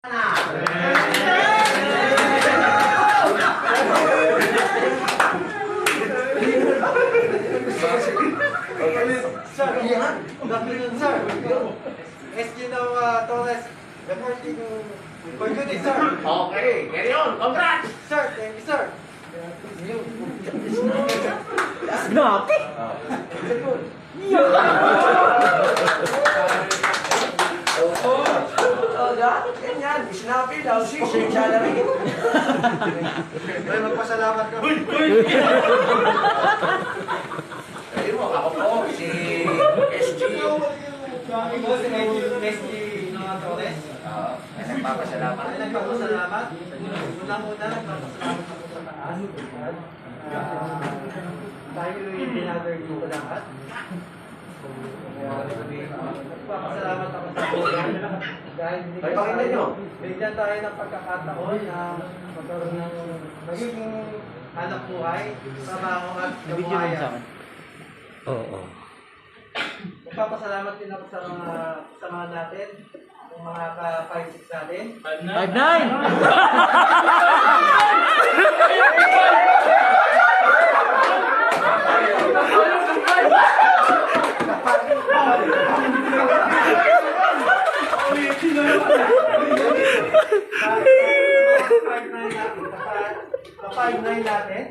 SG Torres, reporting for duty, sir. Okay, carry on. Congrats! Sir, thank you, sir. Snappy! Ganyan, sinabi daw si salary. May magpasalamat ka. Sabi mo, ako po, si SG. Ikaw si SG Torres. Ay, nagpapasalamat. Ay, nagpapasalamat. Unang-una, nagpapasalamat ako sa taas. Tayo yung dinather dito lahat. Nagpapasalamat ako sa buhay. Dahil Ay, pakinggan nyo. bigyan tayo ng pagkakataon na magkaroon ng magiging hanap buhay, trabaho at kabuhayan. Oo. Magpapasalamat din ako sa mga kasama natin, yung mga ka-5-6 natin. 5-9! Ka-5-9 natin.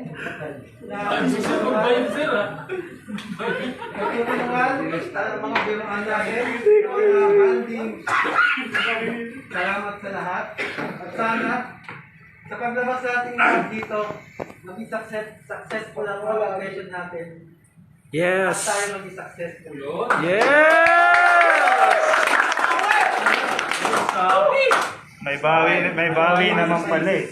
Na mga biruan natin, mga banding. Salamat sa lahat. At sana, sa paglabas natin lahat dito, maging successful ang progression natin. Yes! At tayo maging successful. Yes! May bawi naman pala eh.